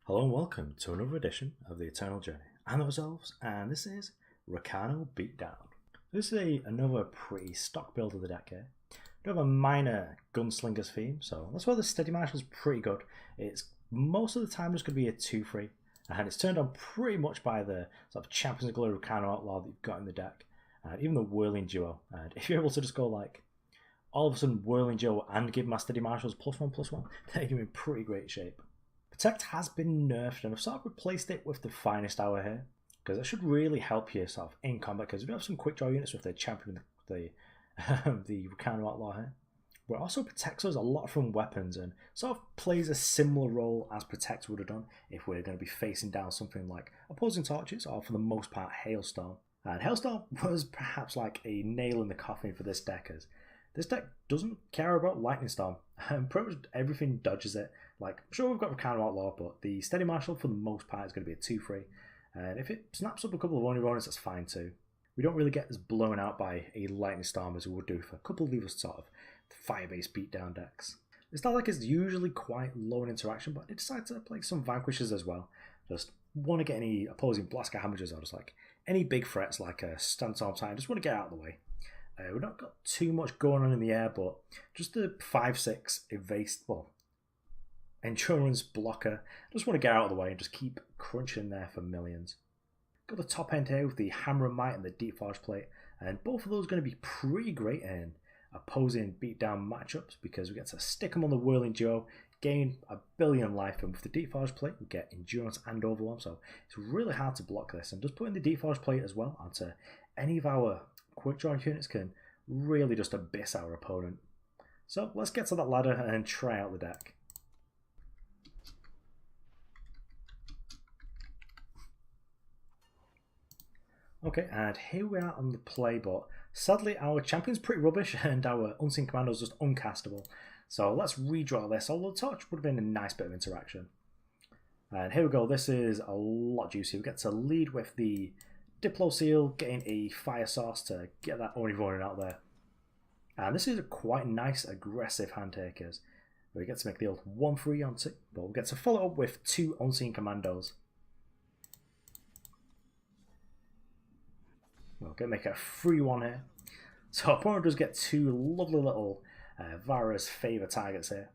Hello and welcome to another edition of the Eternal Journey. I'm the Resolves, and this is Rakano Beatdown. This is another pretty stock build of the deck here. We have a minor gunslingers theme, so that's why the Steady Marshal's pretty good. It's most of the time just going to be a 2-3, and it's turned on pretty much by the sort of Champions of Glory Rakano Outlaw that you've got in the deck, and even the Whirling Duo. And if you're able to just go like all of a sudden Whirling Duo and give my Steady Marshals +1/+1, then you're in pretty great shape. Protect has been nerfed, and I've sort of replaced it with the Finest Hour here, because that should really help you sort of in combat, because we do have some quick draw units with the champion, the Rakano Outlaw here, but it also protects us a lot from weapons and sort of plays a similar role as Protect would have done if we're going to be facing down something like Opposing Torches, or for the most part Hailstorm. And Hailstorm was perhaps like a nail in the coffin for this deck, as this deck doesn't care about Lightning Storm, and pretty much everything dodges it. Like, sure, we've got Rakano Outlaw, but the Steady Marshal for the most part is going to be a 2-3. And if it snaps up a couple of Oni Ronins, that's fine too. We don't really get as blown out by a Lightning Storm as we would do for a couple of these sort of fire-based beatdown decks. It's not like it's usually quite low in interaction, but I decided to play some Vanquishes as well. Just want to get any opposing Blaster Hammers or just like any big threats like a Sandstorm Titan. Just want to get out of the way. We've not got too much going on in the air, but just the 5/6 endurance blocker. Just want to get out of the way and just keep crunching there for millions. Got the top end here with the Hammer and Might and the Deepforged plate, and both of those are going to be pretty great in opposing beatdown matchups because we get to stick them on the Whirling Duo, gain a billion life, and with the Deepforged plate we get endurance and overwhelm, so it's really hard to block this. And just putting the Deepforged plate as well onto any of our quick draw units can really just abyss our opponent. So let's get to that ladder and try out the deck. Okay, and here we are on the play, but sadly our champion's pretty rubbish and our Unseen Commando's just uncastable. So let's redraw this, although the torch would have been a nice bit of interaction. And here we go, this is a lot juicy. We get to lead with the Diplo Seal, getting a Fire Source to get that Oni Ronin out there. And this is a quite nice aggressive hand takers. We get to make the old 1-3 on 2, but we get to follow up with 2 Unseen Commandos. We'll make a 3-1 here. So our opponent does get 2 lovely little Vara's favour targets here.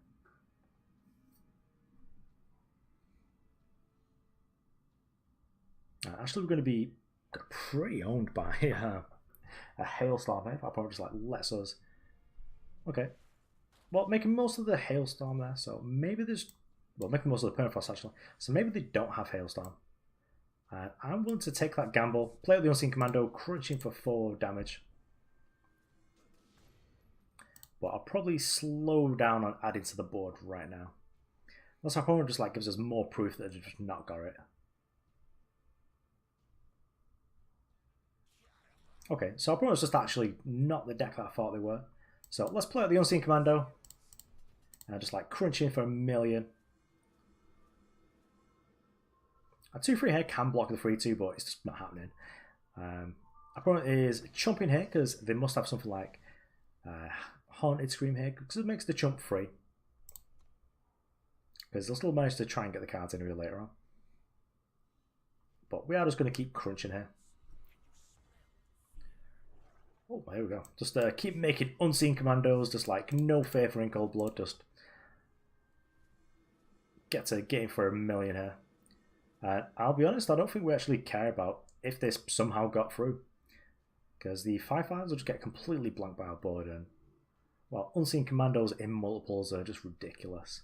Actually, we're going to be pretty owned by a Hailstorm here. Our opponent just like lets us. Okay. Well, making most of the Hailstorm there, so maybe there's. Well, making most of the Permafrost actually. So maybe they don't have Hailstorm. I'm willing to take that gamble, play with the Unseen Commando, crunching for 4 damage. But I'll probably slow down on adding to the board right now. Unless our opponent just like gives us more proof that they've just not got it. Okay, so our opponent's just actually not the deck that I thought they were. So let's play with the Unseen Commando. Just like crunching for 1 million. A 2-3 here can block the 3-2, but it's just not happening. Opponent is chumping here because they must have something like Haunted Scream here because it makes the chump free. Because they'll still manage to try and get the cards in here later on. But we are just going to keep crunching here. Oh, here we go. Just keep making Unseen Commandos, just like no favor in cold blood. Just get to getting for 1 million here. I'll be honest, I don't think we actually care about if this somehow got through. Because the 5/5s will just get completely blanked by our board. And, well, Unseen Commandos in multiples are just ridiculous.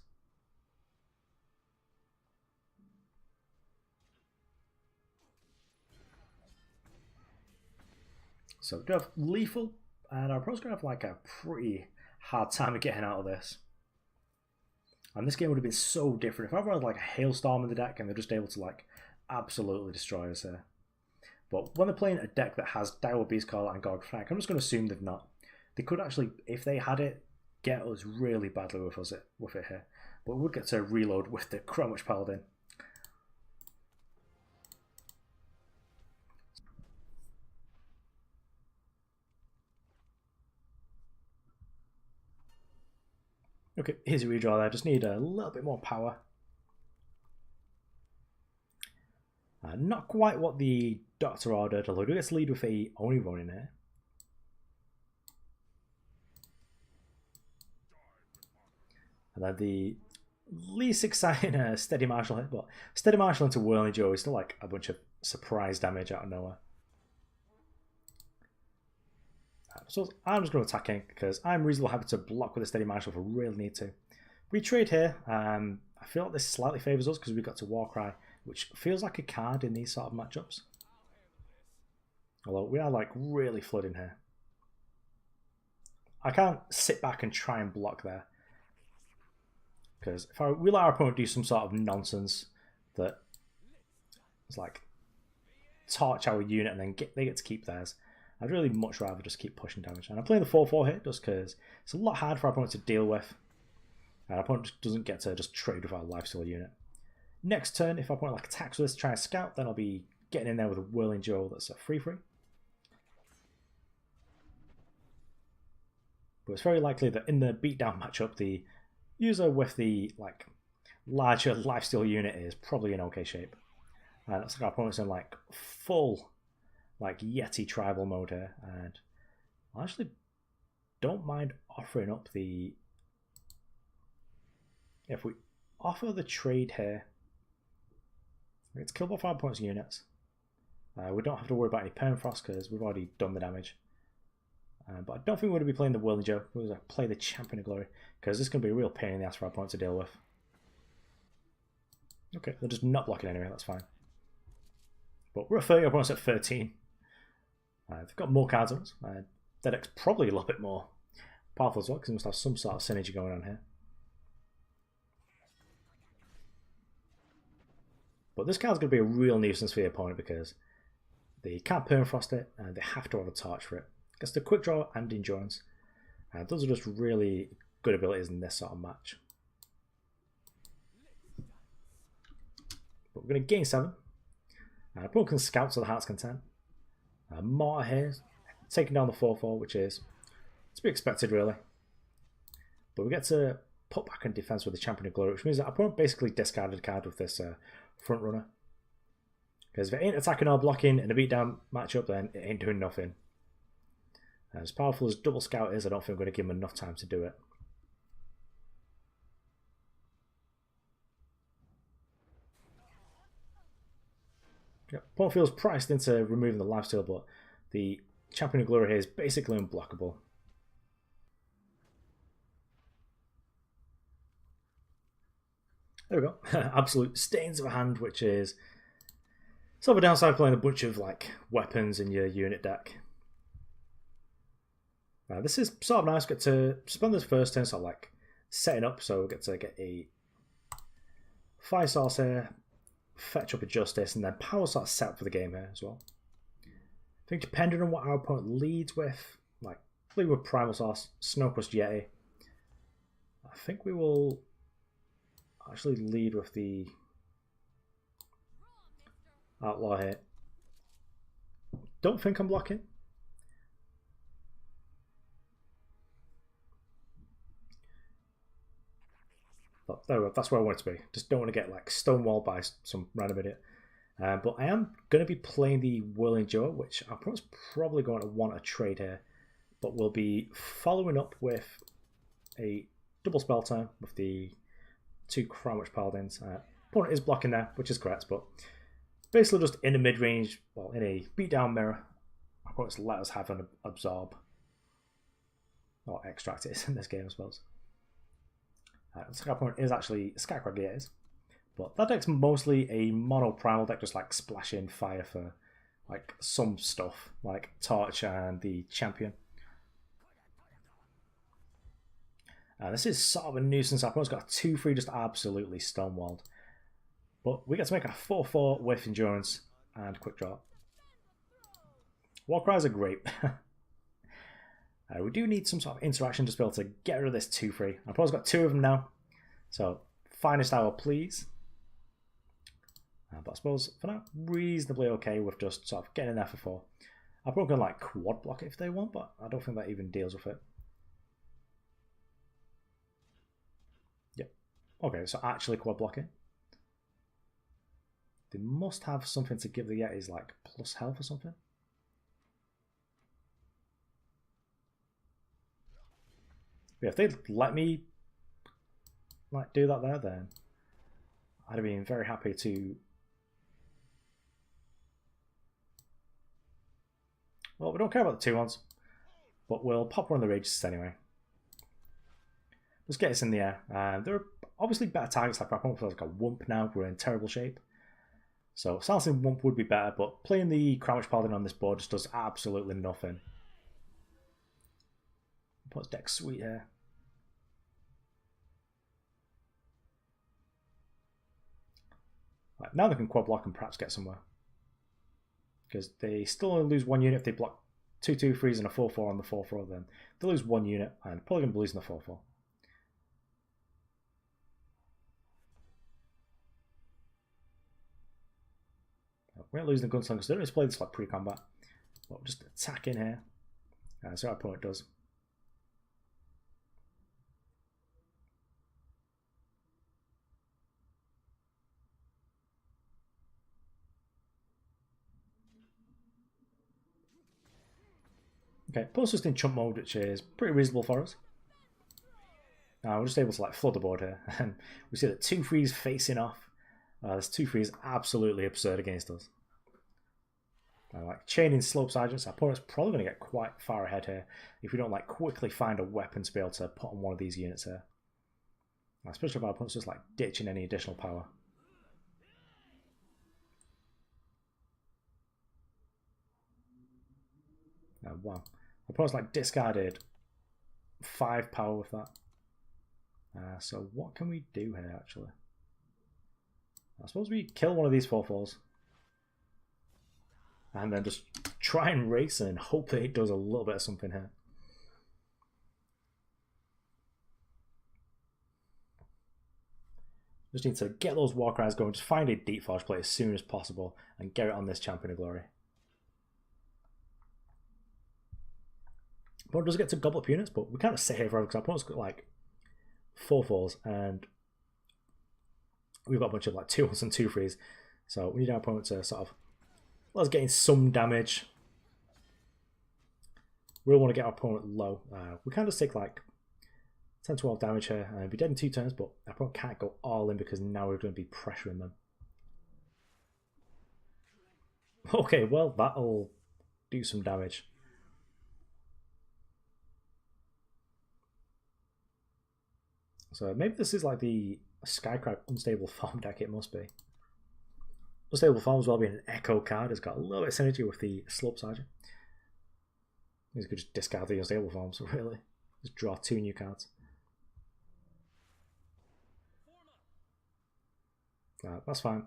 So we do have Lethal, and our opponent's going to have like a pretty hard time of getting out of this. And this game would have been so different if I had like a Hailstorm in the deck and they're just able to like absolutely destroy us here. But when they're playing a deck that has Dire Beastcaller and God Fang, I'm just going to assume they've not. They could actually, if they had it, get us really badly with it here. But we would get to reload with the Crownwatch Paladin. Okay, here's a redraw there. Just need a little bit more power. Not quite what the Doctor ordered, although we get to lead with a Oni Ronin here. And then the least exciting Steady Marshal hit, but Steady Marshal into Whirling Duo is still like a bunch of surprise damage out of nowhere. So I'm just going to attack in because I'm reasonably happy to block with a Steady Marshal if I really need to. We trade here. I feel like this slightly favours us because we got to Warcry, which feels like a card in these sort of matchups. Although we are like really flooding here. I can't sit back and try and block there. Because if we let our opponent do some sort of nonsense that is like torch our unit and then they get to keep theirs, I'd really much rather just keep pushing damage. And I'm playing the 4-4 hit just because it's a lot harder for our opponent to deal with. And our opponent just doesn't get to just trade with our lifesteal unit. Next turn, if our opponent like attacks with this to try and scout, then I'll be getting in there with a Whirling Duo that's a 3-3. But it's very likely that in the beatdown matchup, the user with the like larger lifesteal unit is probably in okay shape. And looks like our opponent's in like full like Yeti tribal mode here, and I actually don't mind offering up the, if we offer the trade here, we get to kill both our opponent's units. We don't have to worry about any permafrost because we've already done the damage. But I don't think we're going to be playing the Whirling Duo. We're going to play the Champion of Glory because this is going to be a real pain in the ass for our opponent to deal with. Okay, they're just not blocking anyway, that's fine. But we're at 30, our opponent's at 13. They've got more cards on us. Their deck's probably a little bit more powerful as well because they must have some sort of synergy going on here. But this card's going to be a real nuisance for the opponent because they can't permafrost it and they have to have a torch for it. Gets the quick draw and endurance. Those are just really good abilities in this sort of match. But we're going to gain 7. Opponent can scout to the heart's content. Mortar here, taking down the 4-4, which is to be expected really. But we get to put back in defense with the Champion of Glory, which means that our opponent basically discarded a card with this front runner. Because if it ain't attacking or blocking in a beatdown matchup, then it ain't doing nothing. As powerful as double scout is, I don't think I'm going to give him enough time to do it. Yeah, opponent feels priced into removing the lifesteal, but the Champion of Glory here is basically unblockable. There we go. Absolute stains of a hand, which is sort of a downside playing a bunch of like weapons in your unit deck. This is sort of nice. Get to spend this first turn sort of like setting up, so we get to get a Fire Source here, fetch up a Justice, and then Power sort of set up for the game here as well. I think depending on what our opponent leads with, like lead with Primal Source, Snowcrust Yeti, I think we will actually lead with the Outlaw here. Don't think I'm blocking. But there we go, that's where I want it to be. Just don't want to get like stonewalled by some random idiot. But I am going to be playing the Whirling Duo, which our opponent's probably going to want a trade here. But we'll be following up with a double spell time with the 2 Crownwatch Paladins. Opponent is blocking there, which is correct, but basically just in a mid-range, well, in a beatdown mirror, our opponent's let us have an absorb. Or extract it in this game, I suppose. Our opponent is actually Skycrag Gators. But that deck's mostly a mono primal deck, just like splashing fire for like some stuff, like Torch and the Champion. This is sort of a nuisance. Our opponent's got a 2-3 just absolutely stonewalled. But we get to make a 4-4 with endurance and quick draw. Warcries are great. We do need some sort of interaction just to be able to get rid of this 2-3. Our opponent's got 2 of them now. So, finest hour, please. But I suppose, for now, reasonably okay with just sort of getting in there for 4. Our opponent can like quad block it if they want, but I don't think that even deals with it. Yep. Okay, so actually quad blocking. they must have something to give the Yetis like plus health or something. But if they'd let me like do that there, then I'd have been very happy to. Well, we don't care about the 2-1s, but we'll pop one of the Rages anyway. Let's get us in the air. There are obviously better targets, like my opponent feels like a Wump now. We're in terrible shape. So silencing Wump would be better, but playing the Crownwatch Paladin on this board just does absolutely nothing. Puts deck sweet here. Right, now they can quad block and perhaps get somewhere. Because they still only lose 1 unit if they block 2/2/3s and a 4/4 on the 4/4, then they lose 1 unit and probably going to be losing the 4/4. We're not losing the Gunslinger because they don't just play this like pre-combat. But just attack in here. See what our opponent does. Okay, plus just in chump mode, which is pretty reasonable for us. We're just able to like flood the board here, and we see that 2/3s facing off. This 2/3 is absolutely absurd against us. Like chaining slope sergeants, our opponent's probably going to get quite far ahead here if we don't like quickly find a weapon to be able to put on one of these units here. Especially if our opponent's just like ditching any additional power. Wow. Our opponent's like discarded 5 power with that. So what can we do here actually? I suppose we kill one of these 4/4s. And then just try and race and hope that it does a little bit of something here. Just need to get those war cries going, just find a Deepforged play as soon as possible and get it on this Champion of Glory. Opponent does get to gobble up units, but we can't sit here forever because our opponent's got like 4/4s and we've got a bunch of like 2-1s and 2/3s. So we need our opponent to sort of let us get in some damage. We really want to get our opponent low. We can just take like 10-12 damage here and be dead in 2 turns, but our opponent can't go all in because now we're going to be pressuring them. Okay, well, that'll do some damage. So maybe this is like the Skycrab Unstable Farm deck, it must be. Unstable Farm as well being an Echo card has got a little bit of synergy with the Slope Sergeant. You could just discard the Unstable Farms, really. Just draw 2 new cards. That's fine.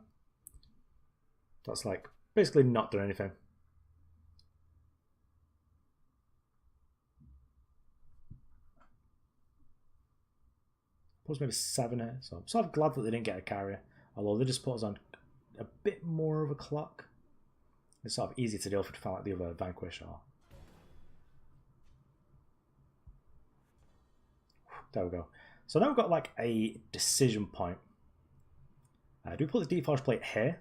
That's like basically not doing anything. Plus maybe 7 here, so I'm sort of glad that they didn't get a carrier. Although they just put us on a bit more of a clock. It's sort of easy to deal with to find like the other Vanquish or. There we go. So now we've got like a decision point. Do we put the Deepforged plate here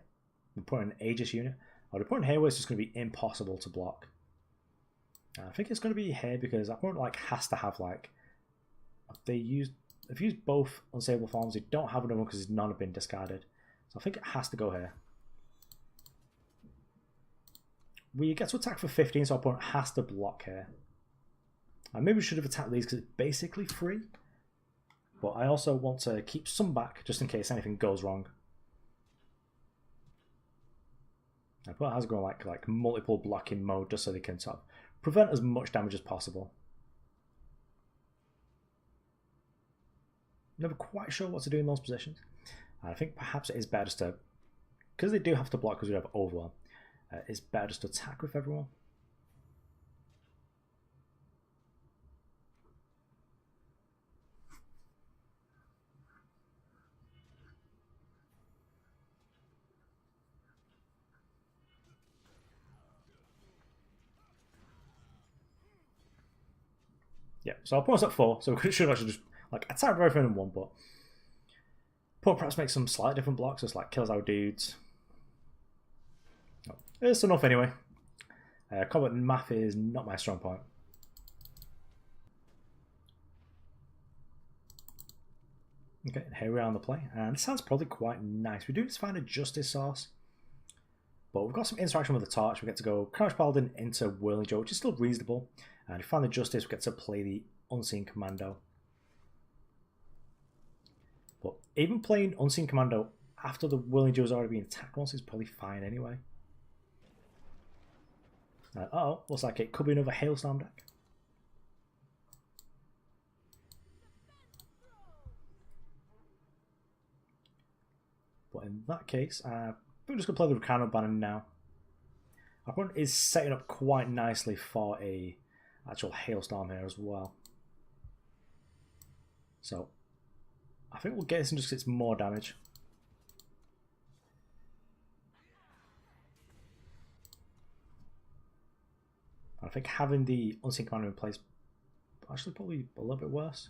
and put in an Aegis unit? Or do we put in here where it's just going to be impossible to block? I think it's going to be here because our opponent like has to have like. They've used both Unstable Farms. They don't have another one because none have been discarded. So I think it has to go here. We get to attack for 15, so our opponent has to block here. Maybe we should have attacked these because it's basically free. But I also want to keep some back just in case anything goes wrong. Our opponent has gone like multiple blocking mode just so they can sort of prevent as much damage as possible. Never quite sure what to do in those positions. I think perhaps it is better just to, because they do have to block because we have Overwhelm, it's better just to attack with everyone. Yeah, so our opponent's at 4, so we should actually just like attack with everything in 1, but opponent perhaps makes some slightly different blocks, just like kills our dudes. Oh, it's enough anyway. Combat math is not my strong point. Okay, here we are on the play, and this sounds probably quite nice. We do just find a justice source, but we've got some interaction with the torch. We get to go Crownwatch Paladin into Whirling Duo, which is still reasonable. And if we find the justice, we get to play the Unseen Commando. But even playing Unseen Commando after the Whirling Duo has already been attacked once is probably fine anyway. Uh-oh, looks like it could be another Hailstorm deck. But in that case, we're just going to play the Rakano banner now. Our opponent is setting up quite nicely for a actual Hailstorm here as well. So, I think we'll get this and just get some more damage. I think having the Unseen Commander in place actually probably a little bit worse.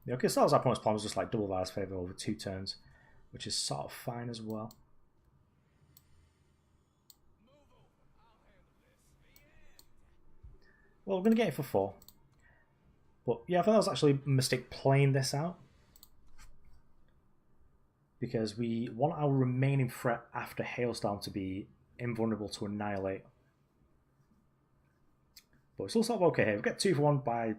Yeah, okay, so that was our opponent's plan, was just like double Virus Favor over 2 turns, which is sort of fine as well. Well, we're going to get it for 4. But yeah, I think that was actually a mistake playing this out. Because we want our remaining threat after Hailstorm to be invulnerable to Annihilate. But it's all sort of okay here. We get 2 for 1 by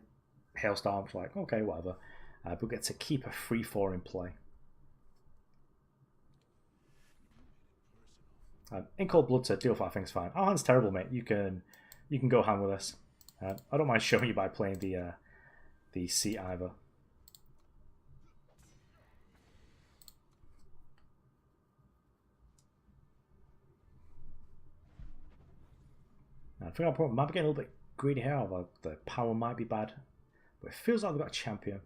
Hailstorm, which is like, okay, whatever. But we get to keep a 3-4 in play. In Cold Blood to deal 5 things fine. Our hand's terrible, mate. You can go hand with this. I don't mind showing you by playing the Sea Ivor. I think our opponent might be getting a little bit greedy here, although the power might be bad. But it feels like they've got a champion.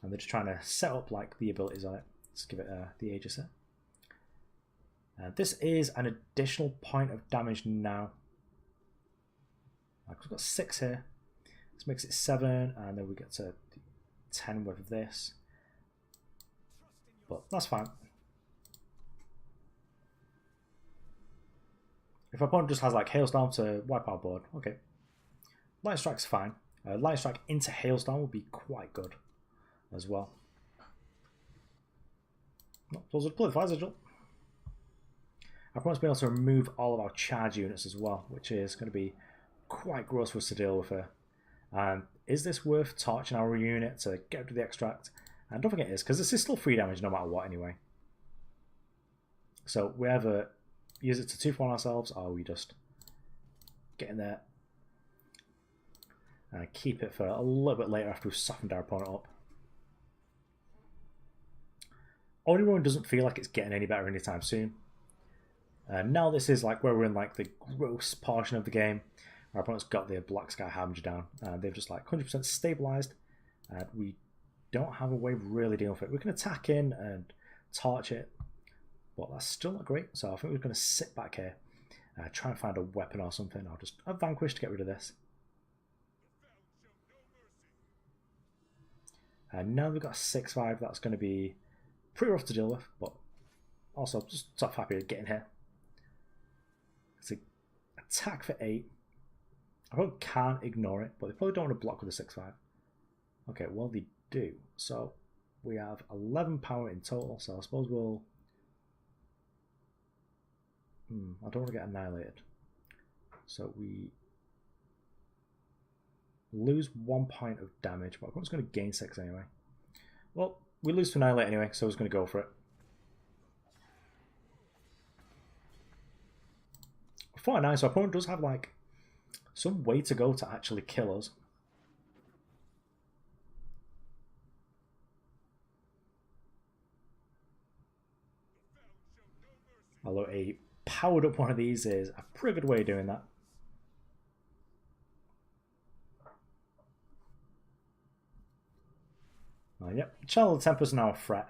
And they're just trying to set up like the abilities on it. Let's give it the Aegis set. This is an additional point of damage now. We've got 6 here. This makes it 7, and then we get to 10 with this. But that's fine. If our opponent just has like Hailstorm to wipe our board, okay. Light Strike's fine. Light Strike into Hailstorm would be quite good as well. Those are play the Fire Sigil. Our opponent's been able to remove all of our charge units as well, which is going to be quite gross for us to deal with here. Is this worth torching our unit to get rid of the extract? And don't forget it is, because this is still 3 damage no matter what anyway. So we either use it to 2 for 1 ourselves, or we just get in there and keep it for a little bit later after we've softened our opponent up. Oni Ronin doesn't feel like it's getting any better anytime soon. Now this is like where we're in like the gross portion of the game. Our opponent's got their Black Sky Harbinger down. They've just like 100% stabilized. We don't have a way of really dealing with it. We can attack in and torch it, but that's still not great. So I think we're going to sit back here, try and find a weapon or something. I'll just have Vanquish to get rid of this. And now we've got a 6-5. That's going to be pretty rough to deal with, but also just sort of happy to get in here. It's an attack for 8. I probably can't ignore it, but they probably don't want to block with a 6-5. Okay, well they do. So we have 11 power in total, so I suppose we'll... I don't want to get annihilated. So we lose 1 point of damage, but I'm just going to gain 6 anyway. Well, we lose to annihilate anyway, so I was going to go for it. 49, so our opponent does have like some way to go to actually kill us. Although a powered up one of these is a pretty good way of doing that. Yep, Channel of the Tempest now a threat.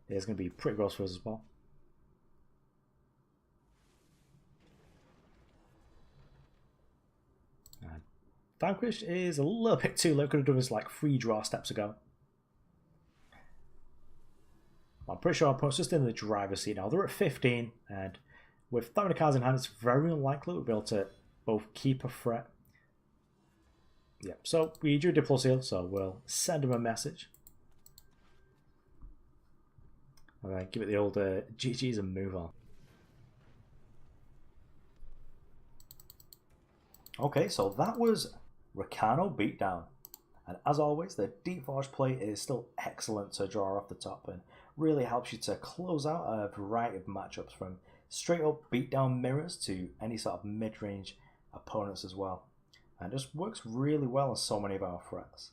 It's going to be pretty gross for us as well. Vanquish is a little bit too low. Could have done this like 3 draw steps ago. I'm pretty sure our opponent's just in the driver's seat now. They're at 15, and with that many cards in hand, it's very unlikely we'll be able to both keep a threat. Yeah, so we drew Diplo Seal, so we'll send him a message. And then give it the old GG's and move on. Okay, so that was Rakano Beatdown. And as always, the Deepforged play is still excellent to draw off the top and really helps you to close out a variety of matchups from straight up beatdown mirrors to any sort of mid-range opponents as well. And just works really well on so many of our threats.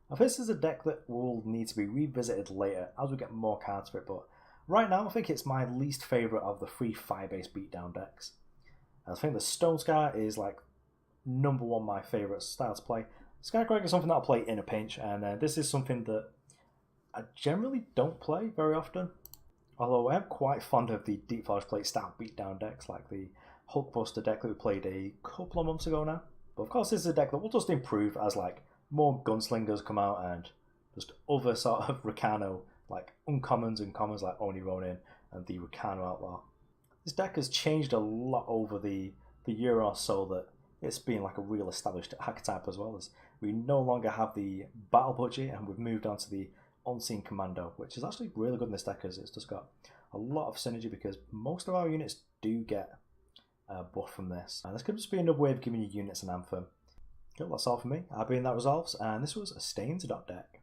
Now this is a deck that will need to be revisited later as we get more cards for it, but right now I think it's my least favourite of the 3 fire-based beatdown decks. I think the Stone Scar is like #1 my favourite style to play. Skycracker is something that I'll play in a pinch, and this is something that I generally don't play very often. Although I am quite fond of the Deepforged play style beatdown decks, like the Hulkbuster deck that we played a couple of months ago now. But of course, this is a deck that will just improve as like more gunslingers come out and just other sort of Rakano, like uncommons and commons like Oni Ronin and the Rakano Outlaw. This deck has changed a lot over the year or so that it's been like a real established archetype, as well as we no longer have the battle budget and we've moved on to the Unseen Commando, which is actually really good in this deck as it's just got a lot of synergy because most of our units do get a buff from this. And this could just be another way of giving your units an anthem. Cool, that's all for me. I've been That Resolves, and this was a Stains.deck.